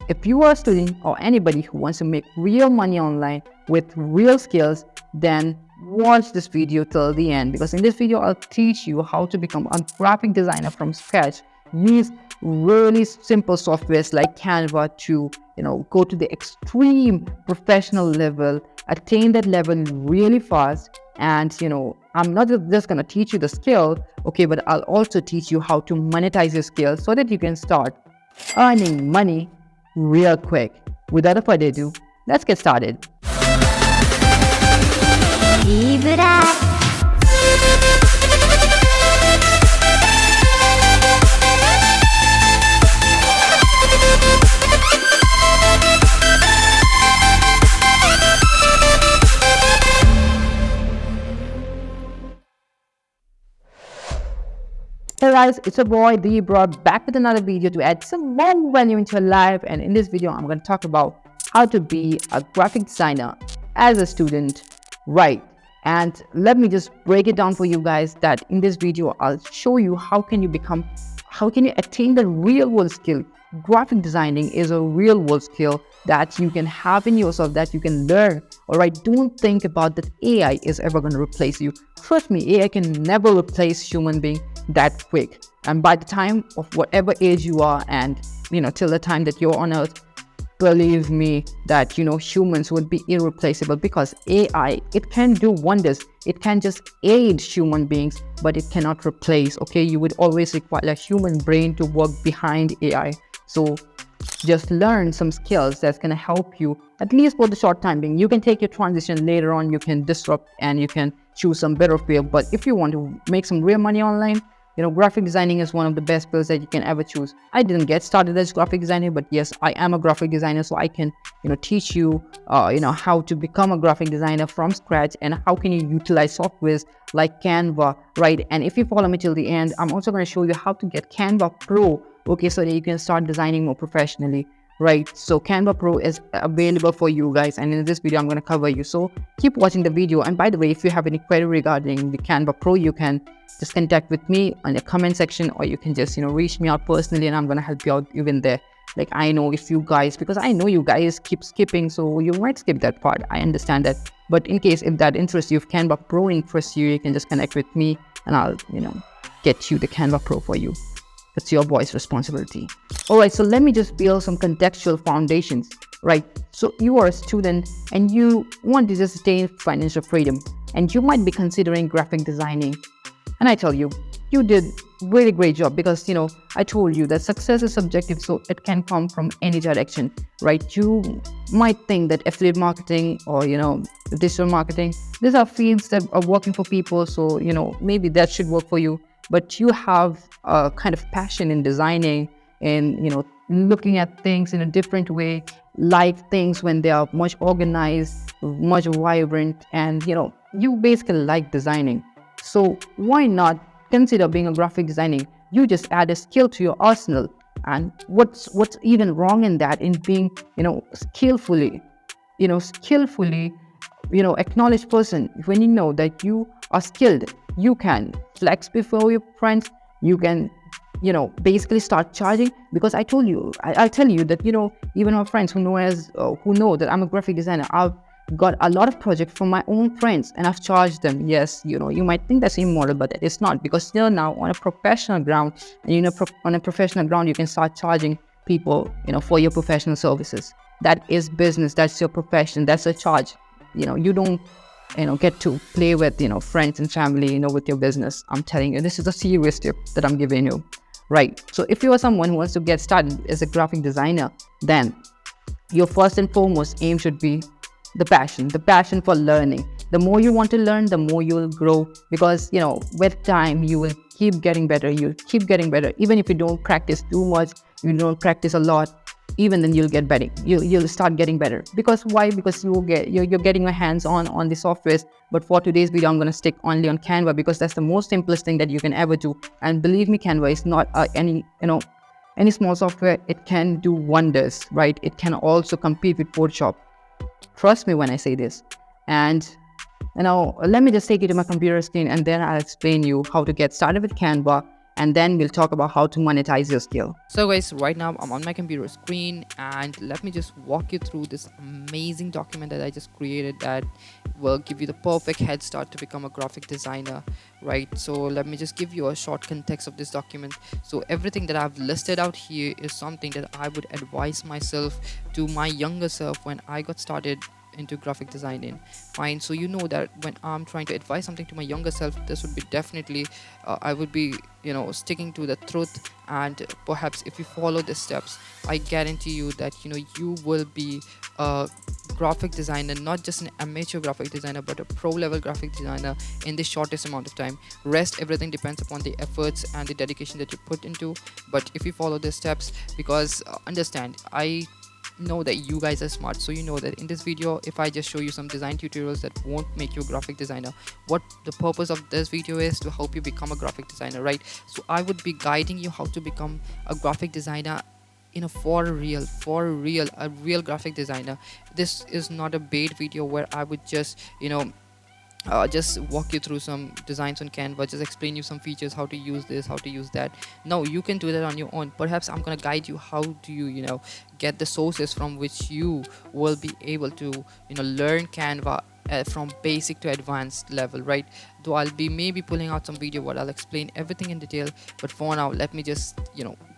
if you are a student or anybody who wants to make real money online with real skills, then watch this video till the end, because in this video I'll teach you how to become a graphic designer from scratch. Use really simple softwares like Canva to go to the extreme professional level, attain that level really fast. And I'm not just going to teach you the skill, okay, but I'll also teach you how to monetize your skills so that you can start earning money real quick. Without further ado, let's get started. Hey guys, it's your boy D brought back with another video to add some more value into your life. And in this video I'm going to talk about how to be a graphic designer as a student, right? And let me just break it down for you guys, that in this video I'll show you how can you attain the real world skill. Graphic designing is a real world skill that you can have in yourself, that you can learn. All right, don't think about that AI is ever going to replace you. Trust me, AI can never replace human being that quick. And by the time of whatever age you are, and till the time that you're on earth, believe me that humans would be irreplaceable, because AI, it can do wonders. It can just aid human beings, but it cannot replace. Okay, you would always require a human brain to work behind AI. So just learn some skills that's going to help you, at least for the short time being. You can take your transition later on, you can disrupt and you can choose some better field. But if you want to make some real money online, graphic designing is one of the best fields that you can ever choose. I didn't get started as graphic designer, but yes, I am a graphic designer, so I can teach you how to become a graphic designer from scratch, and how can you utilize softwares like Canva, right? And if you follow me till the end, I'm also going to show you how to get Canva Pro, okay, so that you can start designing more professionally, right? So Canva Pro is available for you guys, and in this video I'm going to cover you. So keep watching the video. And by the way, if you have any query regarding the Canva Pro, you can just contact with me on the comment section, or you can just reach me out personally, and I'm going to help you out even there. Like, I know if you guys, because I know you guys keep skipping, so you might skip that part. I understand that, but in case if that interests you, if Canva Pro interests you, you can just connect with me and I'll get you the Canva Pro for you. It's your boy's responsibility. All right, so let me just build some contextual foundations, right? So you are a student and you want to just attain financial freedom, and you might be considering graphic designing. And I tell you, you did really great job, because I told you that success is subjective, so it can come from any direction, right? You might think that affiliate marketing or digital marketing, these are fields that are working for people, so maybe that should work for you. But you have a kind of passion in designing and looking at things in a different way, like things when they are much organized, much vibrant, and you basically like designing. So why not consider being a graphic designer? You just add a skill to your arsenal. And what's even wrong in that, in being skillfully acknowledged person? When you know that you are skilled, you can flex before your friends, you can basically start charging. Because I'll tell you that even our friends who know that I'm a graphic designer, I've got a lot of projects from my own friends and I've charged them. Yes, you might think that's immoral, but it's not, because still now on a professional ground, and on a professional ground you can start charging people for your professional services. That is business, that's your profession, that's a charge. You don't get to play with friends and family with your business. I'm telling you, this is a serious tip that I'm giving you, right? So if you are someone who wants to get started as a graphic designer, then your first and foremost aim should be the passion for learning. The more you want to learn, the more you will grow, because with time you will keep getting better. Even if you don't practice too much, you don't practice a lot, even then you'll get better. You'll start getting better. Because why? Because you're getting your hands on the softwares. But for today's video, I'm going to stick only on Canva, because that's the most simplest thing that you can ever do. And believe me, Canva is not any small software. It can do wonders, right? It can also compete with Photoshop. Trust me when I say this. And let me just take you to my computer screen, and then I'll explain you how to get started with Canva and then we'll talk about how to monetize your skill. So guys, right now I'm on my computer screen, and let me just walk you through this amazing document that I just created that will give you the perfect head start to become a graphic designer, right? So let me just give you a short context of this document. So everything that I've listed out here is something that I would advise myself to my younger self when I got started into graphic designing. Fine, so you know that when I'm trying to advise something to my younger self, this would be definitely I would be, sticking to the truth, and perhaps if you follow the steps, I guarantee you that you will be a graphic designer, not just an amateur graphic designer but a pro level graphic designer in the shortest amount of time. Rest, everything depends upon the efforts and the dedication that you put into. But if you follow the steps, because understand, I know that you guys are smart, so you know that in this video, if I just show you some design tutorials that won't make you a graphic designer, what the purpose of this video is to help you become a graphic designer, right? So I would be guiding you how to become a graphic designer for real, a real graphic designer. This is not a bait video where I would just just walk you through some designs on Canva, just explain you some features, how to use this, how to use that. No, you can do that on your own. Perhaps I'm gonna guide you how do you get the sources from which you will be able to learn Canva from basic to advanced level, right? Though I'll be maybe pulling out some video where I'll explain everything in detail, but for now let me just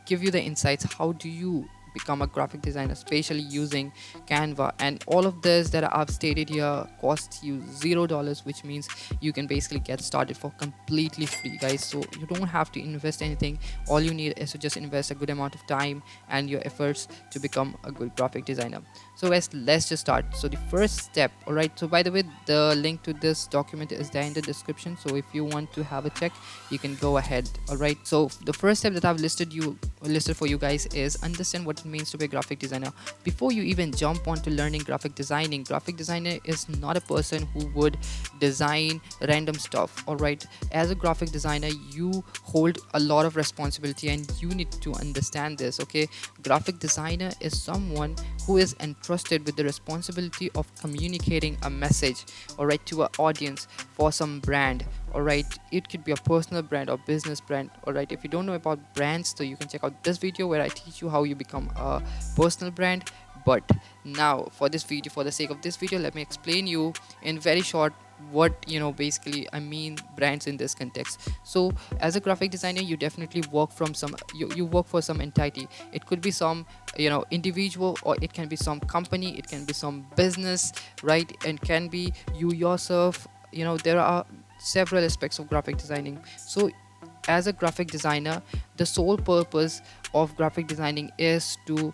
give you the insights. How do you become a graphic designer, especially using Canva? And all of this that I've stated here costs you $0, which means you can basically get started for completely free, guys. So you don't have to invest anything. All you need is to just invest a good amount of time and your efforts to become a good graphic designer. So guys, let's just start. So the first step, all right, so by the way, the link to this document is there in the description, so if you want to have a check, you can go ahead. All right, so the first step that I've listed for you guys is understand what it means to be a graphic designer. Before you even jump onto learning graphic designer is not a person who would design random stuff. All right, as a graphic designer, you hold a lot of responsibility, and you need to understand this. Okay, graphic designer is someone who is entrusted with the responsibility of communicating a message, all right, to an audience for some brand. All right, it could be a personal brand or business brand. All right, if you don't know about brands, so you can check out this video where I teach you how you become a personal brand. But now for this video, for the sake of this video, let me explain you in very short what basically I mean brands in this context. So as a graphic designer, you definitely work from some you work for some entity. It could be some individual, or it can be some company, it can be some business, right? And can be you yourself. There are several aspects of graphic designing. So as a graphic designer, the sole purpose of graphic designing is to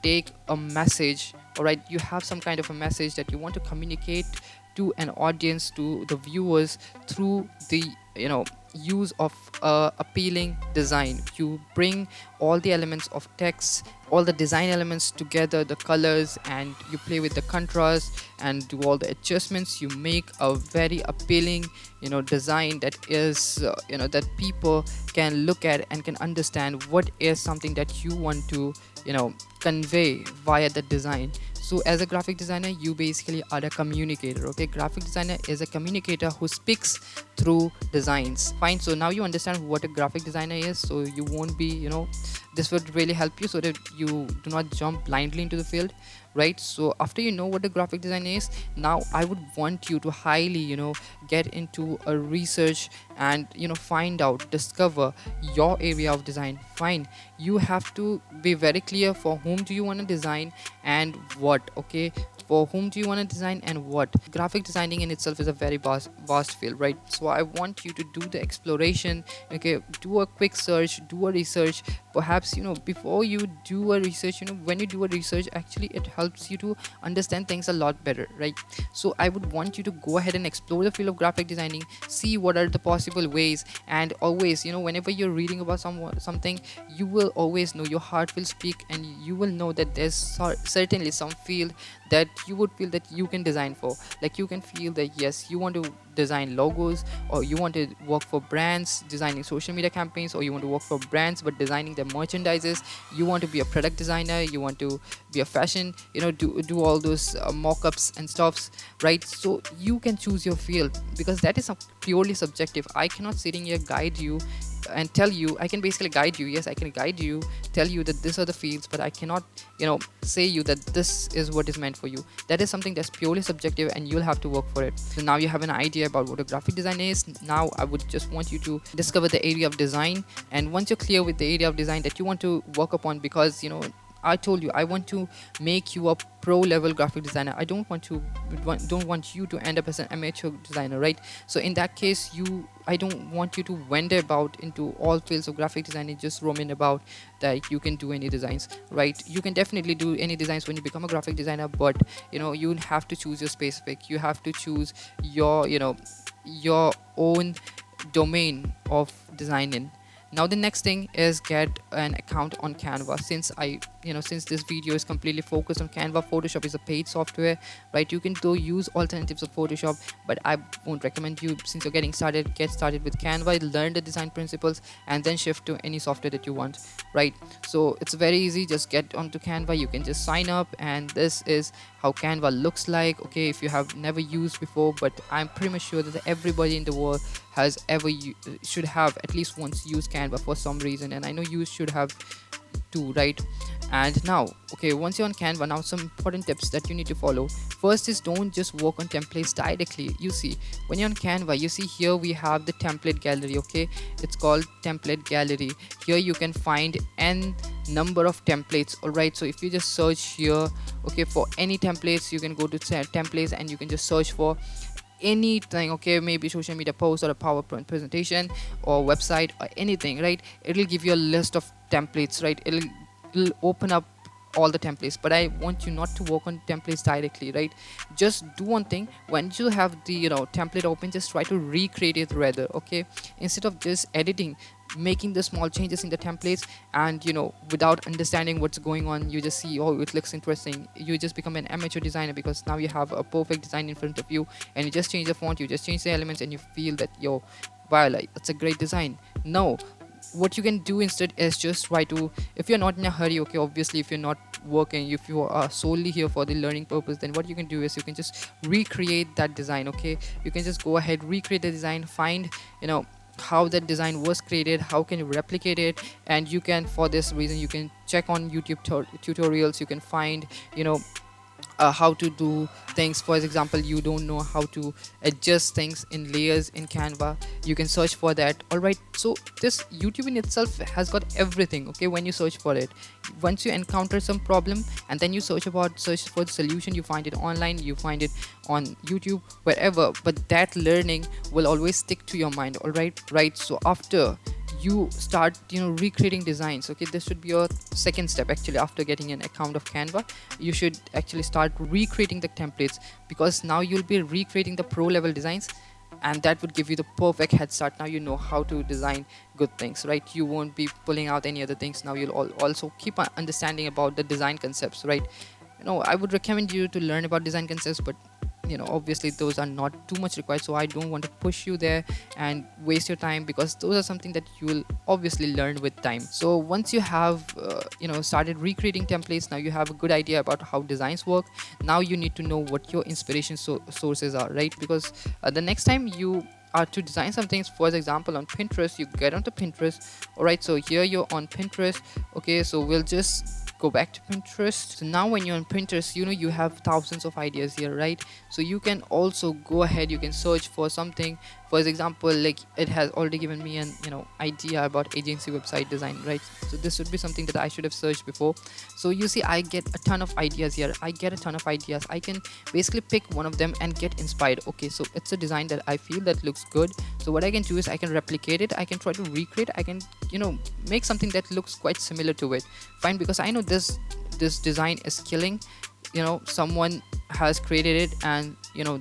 take a message. All right, you have some kind of a message that you want to communicate to an audience, to the viewers, through the use of appealing design. You bring all the elements of text, all the design elements together, the colors, and you play with the contrast and do all the adjustments. You make a very appealing design that is that people can look at and can understand what is something that you want to convey via the design. So as a graphic designer, you basically are a communicator. Okay, graphic designer is a communicator who speaks through designs. Fine, so now you understand what a graphic designer is, so you won't be this would really help you so that you do not jump blindly into the field, right? So after you know what a graphic designer is, now I would want you to highly get into a research and find out, discover your area of design. Fine, you have to be very clear for whom do you want to design and what. Okay, for whom do you want to design and what. Graphic designing in itself is a very vast field, right? So I want you to do the exploration. Okay, do a quick search, do a research. Perhaps before you do a research, when you do a research, actually it helps you to understand things a lot better, right? So I would want you to go ahead and explore the field of graphic designing, see what are the possible ways, and always whenever you're reading about something, you will always know, your heart will speak, and you will know that there's certainly some field that you would feel that you can design for. Like you can feel that yes, you want to design logos, or you want to work for brands designing social media campaigns, or you want to work for brands but designing their merchandises, you want to be a product designer, you want to be a fashion, do all those mock-ups and stuffs, right? So you can choose your field, because that is purely subjective. I cannot sitting here guide you and tell you. I can basically guide you, yes, I can guide you, tell you that these are the fields, but I cannot say you that this is what is meant for you. That is something that's purely subjective, and you'll have to work for it. So now you have an idea about what a graphic design is. Now I would just want you to discover the area of design, and once you're clear with the area of design that you want to work upon, because I told you I want to make you a pro level graphic designer. I don't want you to end up as an amateur designer, right? So in that case, I don't want you to wander about into all fields of graphic design and just roaming about that you can do any designs, right? You can definitely do any designs when you become a graphic designer, but you have to choose your specific. You have to choose your own domain of designing. Now the next thing is get an account on Canva. Since this video is completely focused on Canva, Photoshop is a paid software, right? You can though use alternatives of Photoshop, but I won't recommend you. Since you're getting started, get started with Canva, learn the design principles, and then shift to any software that you want, right? So it's very easy. Just get onto Canva, you can just sign up, and this is how Canva looks like. Okay, if you have never used before, but I'm pretty much sure that everybody in the world has should have at least once used Canva for some reason, and I know you should have too, right? And now, okay, once you're on Canva, now some important tips that you need to follow. First is, don't just work on templates directly. You see, when you're on Canva, you see here we have the template gallery. Okay, it's called template gallery. Here you can find n number of templates. All right, so if you just search here, okay, for any templates, you can go to templates and you can just search for anything. Okay, maybe social media post or a PowerPoint presentation or website or anything, right? It'll give you a list of templates, right? It'll open up all the templates. But I want you not to work on templates directly, right? Just do one thing. When you have the template open, just try to recreate it rather. Okay, instead of just editing, making the small changes in the templates, and without understanding what's going on, you just see, oh, it looks interesting, you just become an amateur designer, because now you have a perfect design in front of you, and you just change the font, you just change the elements, and you feel that wow, like, it's a great design. No, what you can do instead is just try to, if you're not in a hurry, okay, obviously if you're not working, if you are solely here for the learning purpose, then what you can do is you can just recreate that design. Okay, you can just go ahead, recreate the design, find how that design was created, how can you replicate it, and you can, for this reason, you can check on YouTube tutorials. You can find how to do things. For example, you don't know how to adjust things in layers in Canva, you can search for that. All right, so this YouTube in itself has got everything. Okay, when you search for it, once you encounter some problem and then you search for the solution, you find it online, you find it on YouTube, wherever, but that learning will always stick to your mind. All right. So after you start recreating designs, okay, this should be your second step. Actually, after getting an account of Canva, you should actually start recreating the templates, because now you'll be recreating the pro level designs, and that would give you the perfect head start. Now you know how to design good things, right? You won't be pulling out any other things. Now you'll also keep on understanding about the design concepts, right? I would recommend you to learn about design concepts, but obviously those are not too much required, so I don't want to push you there and waste your time, because those are something that you will obviously learn with time. So once you have started recreating templates, now you have a good idea about how designs work. Now you need to know what your inspiration sources are, right? Because the next time you are to design some things, for example on Pinterest, you get onto Pinterest. All right, so here you're on Pinterest. Okay, so we'll just go back to Pinterest. So now when you're on Pinterest, you have thousands of ideas here, right? So you can also go ahead, you can search for something. For example, like, it has already given me an idea about agency website design, right? So this would be something that I should have searched before. So you see, I get a ton of ideas here. I can basically pick one of them and get inspired. Okay, so it's a design that I feel that looks good. So what I can do is I can replicate it, I can try to recreate, I can make something that looks quite similar to it. Fine, because I know this design is killing. Someone has created it, and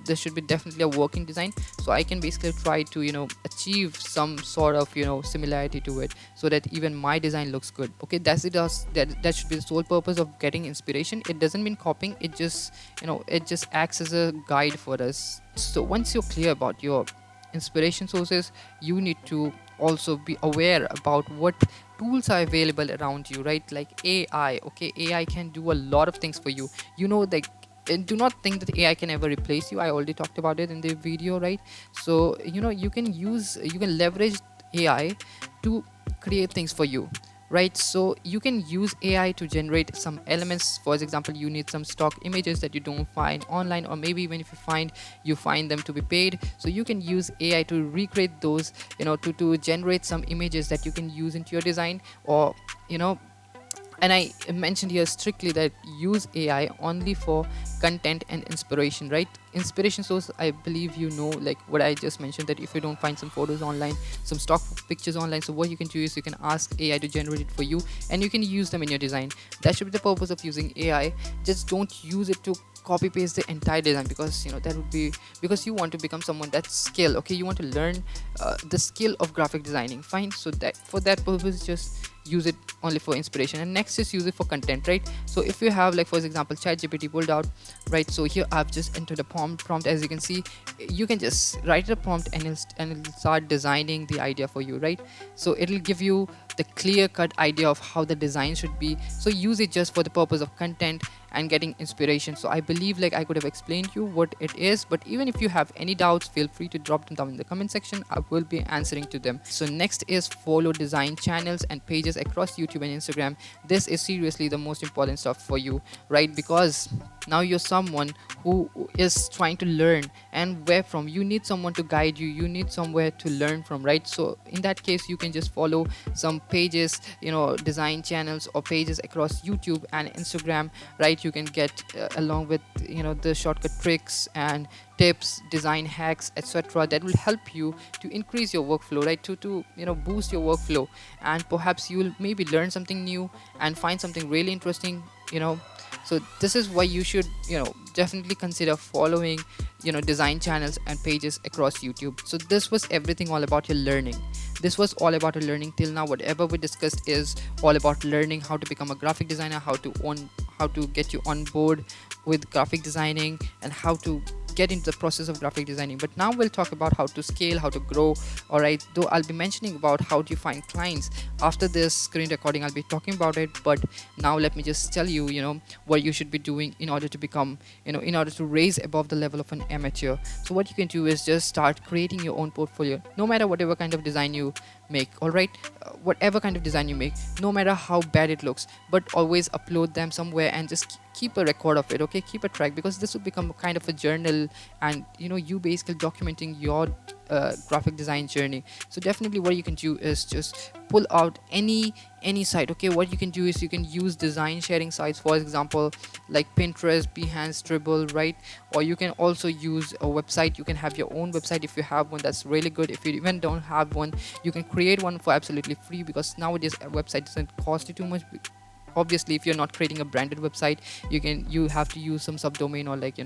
this should be definitely a working design, so I can basically try to achieve some sort of similarity to it, so that even my design looks good. Okay, that should be the sole purpose of getting inspiration. It doesn't mean copying, it just it just acts as a guide for us. So once you're clear about your inspiration sources, you need to also be aware about what tools are available around you, right? Like AI. Okay, AI can do a lot of things for you, like, and do not think that AI can ever replace you. I already talked about it in the video, right? So you can leverage AI to create things for you, right? So you can use AI to generate some elements. For example, you need some stock images that you don't find online, or maybe even if you find them to be paid, so you can use AI to recreate those, to generate some images that you can use into your design. Or you know and I mentioned here strictly that use AI only for content and inspiration, right? Inspiration source, I believe like what I just mentioned, that if you don't find some photos online, some stock pictures online, so what you can do is you can ask AI to generate it for you, and you can use them in your design. That should be the purpose of using AI. Just don't use it to copy paste the entire design, because that would be, because you want to become someone that's skill. Okay, you want to learn the skill of graphic designing, fine. So that for that purpose, just use it only for inspiration. And next is use it for content, right? So if you have, like, for example, ChatGPT pulled out, right? So here I've just entered a prompt. As you can see, you can just write a prompt, and it'll start designing the idea for you, right? So it'll give you the clear cut idea of how the design should be. So use it just for the purpose of content and getting inspiration. So I believe, like, I could have explained you what it is, but even if you have any doubts, feel free to drop them down in the comment section. I will be answering to them. So next is follow design channels and pages across YouTube and Instagram. This is seriously the most important stuff for you, right? Because now you're someone who is trying to learn, and where from, you need someone to guide you, you need somewhere to learn from, right? So in that case, you can just follow some pages, design channels or pages across YouTube and Instagram, right? You can get along with the shortcut tricks and tips, design hacks, etc., that will help you to increase your workflow, right? To boost your workflow, and perhaps you'll maybe learn something new and find something really interesting. So this is why you should definitely consider following design channels and pages across YouTube. So this was everything all about your learning. This was all about your learning till now. Whatever we discussed is all about learning how to become a graphic designer, how to get you on board with graphic designing, and how to get into the process of graphic designing. But now we'll talk about how to scale, how to grow. All right, though I'll be mentioning about how do you find clients after this screen recording. I'll be talking about it, but now let me just tell you what you should be doing in order to become in order to raise above the level of an amateur. So what you can do is just start creating your own portfolio, no matter whatever kind of design you make. All right, whatever kind of design you make, no matter how bad it looks, but always upload them somewhere and just keep a record of it. Okay, keep a track, because this will become kind of a journal, and you basically documenting your graphic design journey. So definitely what you can do is just pull out any site. Okay, what you can do is you can use design sharing sites, for example, like Pinterest, Behance, Dribble, right? Or you can also use a website. You can have your own website if you have one. That's really good. If you even don't have one, you can create one for absolutely free, because nowadays a website doesn't cost you too much. Obviously, if you're not creating a branded website, you have to use some subdomain, or like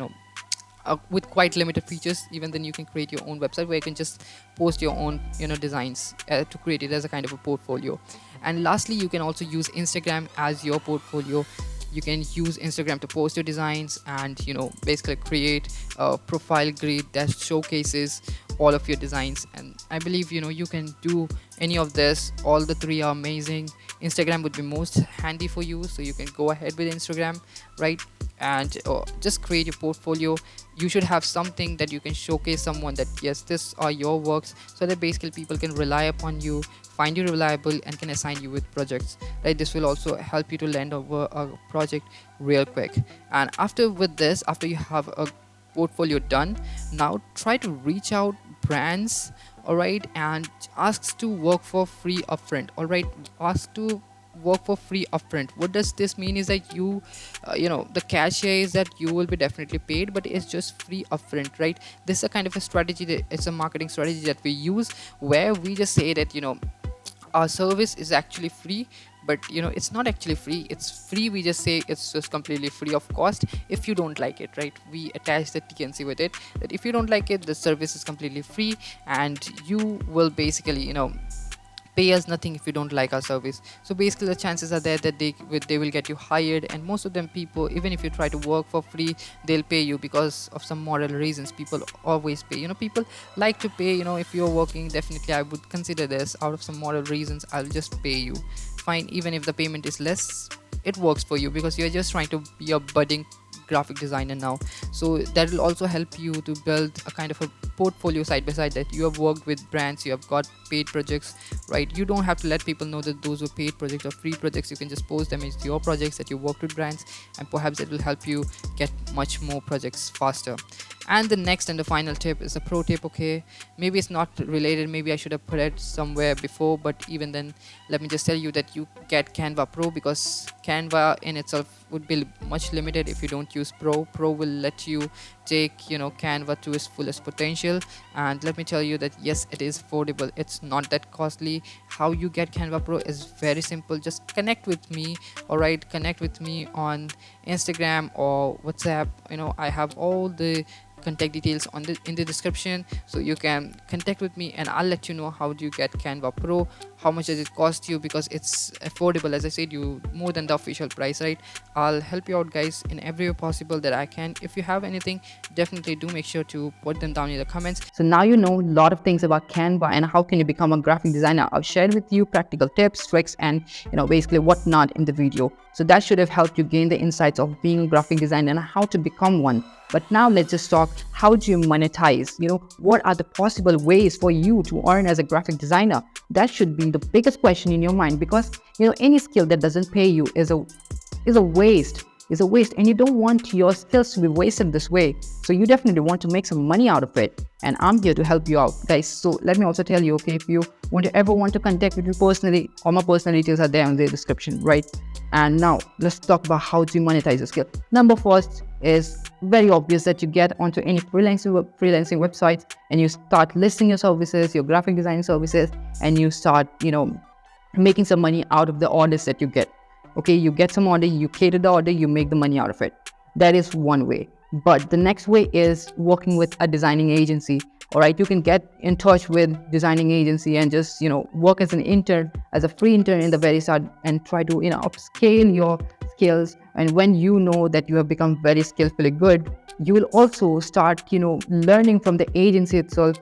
with quite limited features. Even then, you can create your own website where you can just post your own designs to create it as a kind of a portfolio. And lastly, you can also use Instagram as your portfolio. You can use Instagram to post your designs, and basically create a profile grid that showcases all of your designs. And I believe you can do any of this. All the three are amazing. Instagram would be most handy for you, so you can go ahead with Instagram, right? And just create your portfolio. You should have something that you can showcase someone that yes, this are your works, so that basically people can rely upon you, find you reliable, and can assign you with projects, right? This will also help you to land over a project real quick. And after you have a portfolio done, now try to reach out brands, all right, and asks to work for free upfront. All right, ask to work for free upfront. What does this mean is that the cachet is that you will be definitely paid, but it's just free upfront, right? This is a kind of a strategy, that it's a marketing strategy that we use, where we just say that our service is actually free, but it's not actually free. It's free, we just say it's just completely free of cost. If you don't like it, right, we attach the TNC with it, that if you don't like it, the service is completely free, and you will basically pay us nothing if you don't like our service. So basically the chances are there that they will get you hired, and most of them people, even if you try to work for free, they'll pay you because of some moral reasons. People always pay, people like to pay. If you're working, definitely I would consider this out of some moral reasons, I'll just pay you. Fine, even if the payment is less, it works for you because you're just trying to be a budding graphic designer now. So that will also help you to build a kind of a portfolio side by side, that you have worked with brands, you have got paid projects, right? You don't have to let people know that those were paid projects or free projects. You can just post them as your projects that you worked with brands, and perhaps it will help you get much more projects faster. And the next and the final tip is a pro tip. Okay, maybe it's not related, maybe I should have put it somewhere before, but even then, let me just tell you that you get Canva Pro, because Canva in itself would be much limited if you don't use Pro will let you take Canva to its fullest potential. And let me tell you that yes, it is affordable, it's not that costly. How you get Canva Pro is very simple. Just connect with me. All right, connect with me on Instagram or WhatsApp. I have all the contact details in the description, so you can contact with me and I'll let you know how do you get Canva Pro, how much does it cost you, because it's affordable, as I said, you more than the official price, right? I'll help you out, guys, in every way possible that I can. If you have anything, definitely do make sure to put them down in the comments. So now you know a lot of things about Canva and how can you become a graphic designer. I've shared with you practical tips, tricks, and basically whatnot in the video. So that should have helped you gain the insights of being a graphic designer and how to become one. But now let's just talk, how do you monetize? What are the possible ways for you to earn as a graphic designer? That should be the biggest question in your mind, because any skill that doesn't pay you is a waste. And you don't want your skills to be wasted this way. So you definitely want to make some money out of it, and I'm here to help you out, guys. So let me also tell you, okay, if you ever want to contact with me personally, all my personal details are there in the description, right? And now let's talk about how to monetize your skill. Number first is very obvious, that you get onto any freelancing website and you start listing your services, your graphic design services, and you start making some money out of the orders that you get. Okay, you get some order, you cater the order, you make the money out of it. That is one way. But the next way is working with a designing agency. All right, you can get in touch with designing agency and just work as an intern, as a free intern in the very start, and try to upscale your skills. And when you know that you have become very skillfully good, you will also start learning from the agency itself,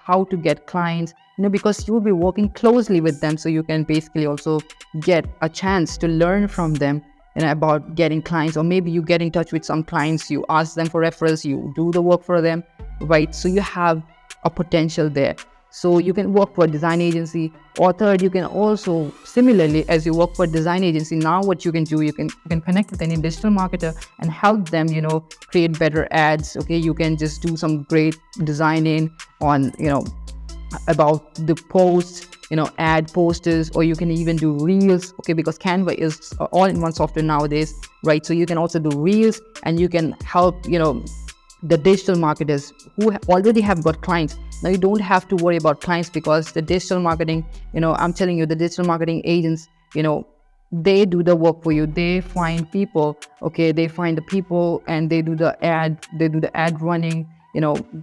how to get clients, because you will be working closely with them. So you can basically also get a chance to learn from them about getting clients, or maybe you get in touch with some clients, you ask them for referrals, you do the work for them, right? So you have a potential there. So you can work for a design agency. Or third, you can also similarly, as you work for a design agency, now what you can do, you can connect with any digital marketer and help them create better ads. Okay, you can just do some great designing on about the posts, ad posters, or you can even do reels. Okay, because Canva is all-in-one software nowadays, right? So you can also do reels, and you can help the digital marketers who already have got clients. Now you don't have to worry about clients, because the digital marketing, I'm telling you, the digital marketing agents, they do the work for you. They find people, okay, they find the people, and they do the ad running.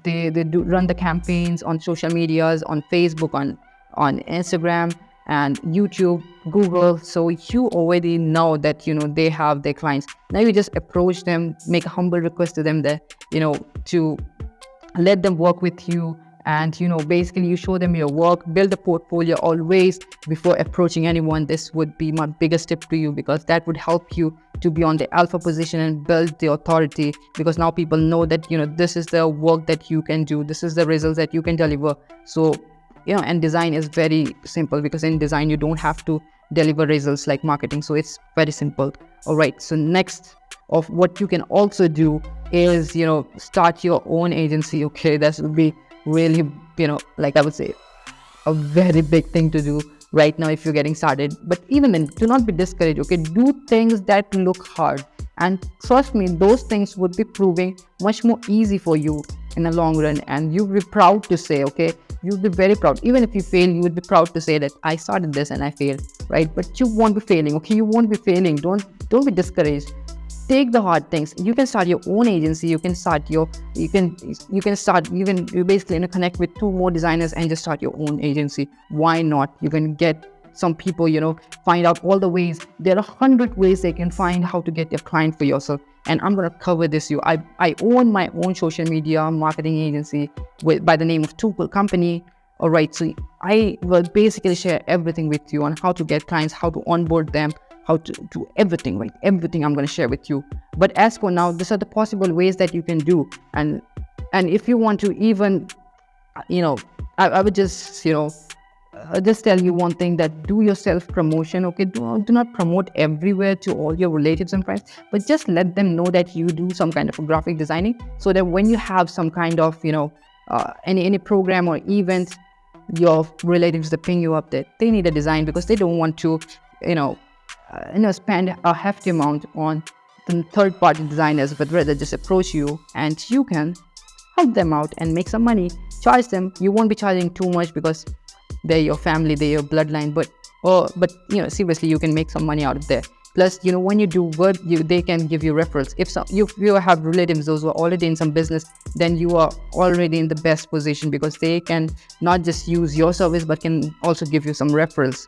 They do run the campaigns on social medias, on Facebook, on Instagram and YouTube, Google. So you already know that they have their clients. Now you just approach them, make a humble request to them that to let them work with you, and basically you show them your work, build a portfolio always before approaching anyone. This would be my biggest tip to you, because that would help you to be on the alpha position and build the authority, because now people know that this is the work that you can do, this is the results that you can deliver. So and design is very simple, because in design you don't have to deliver results like marketing. So it's very simple. All right, so next of what you can also do is start your own agency. Okay, that would be really like I would say a very big thing to do right now if you're getting started. But even then, do not be discouraged. Okay, do things that look hard, and trust me, those things would be proving much more easy for you in the long run, and you'll be proud to say, okay, you'll be very proud. Even if you fail, you would be proud to say that I started this and I failed, right? But you won't be failing, okay? You won't be failing. Don't be discouraged. Take the hard things. You can start your own agency. You can start you basically connect with 2 more designers and just start your own agency. Why not? You can get some people, find out all the ways. There are 100 ways they can find how to get their client for yourself. And I'm going to cover this. I own my own social media marketing agency by the name of Tuple Company. All right, so I will basically share everything with you on how to get clients, how to onboard them, how to do everything, right? Everything I'm going to share with you. But as for now, these are the possible ways that you can do. And if you want to even, I would just, just tell you one thing, that do your self promotion. Okay, do not promote everywhere to all your relatives and friends, but just let them know that you do some kind of a graphic designing, so that when you have some kind of any program or event, your relatives, they ping you up that they need a design, because they don't want to spend a hefty amount on the third-party designers, but rather just approach you and you can help them out and make some money. Charge them. You won't be charging too much because they're your family, they're your bloodline, but seriously, you can make some money out of there. Plus, when you do work, they can give you referrals. If you have relatives, those who are already in some business, then you are already in the best position, because they can not just use your service but can also give you some referrals.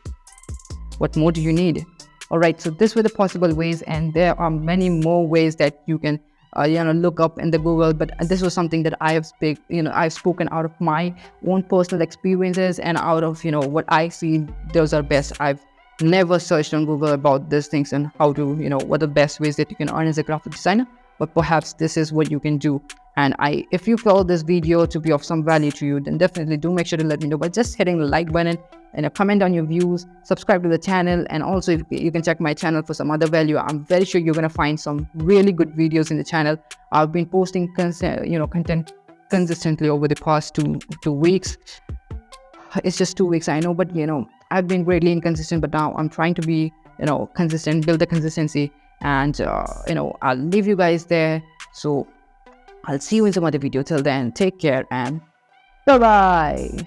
What more do you need? All right, so these were the possible ways, and there are many more ways that you can look up in the Google. But this was something that I've spoken out of my own personal experiences and out of what I see those are best. I've never searched on Google about these things and how to what are the best ways that you can earn as a graphic designer, but perhaps this is what you can do. And if you felt this video to be of some value to you, then definitely do make sure to let me know by just hitting the like button and comment on your views, subscribe to the channel, and also if you can check my channel for some other value. I'm very sure you're going to find some really good videos in the channel. I've been posting content consistently over the past two weeks. It's just 2 weeks, I know, but I've been greatly inconsistent, but now I'm trying to be consistent, build the consistency, and I'll leave you guys there. So I'll see you in some other video. Till then, take care and bye bye.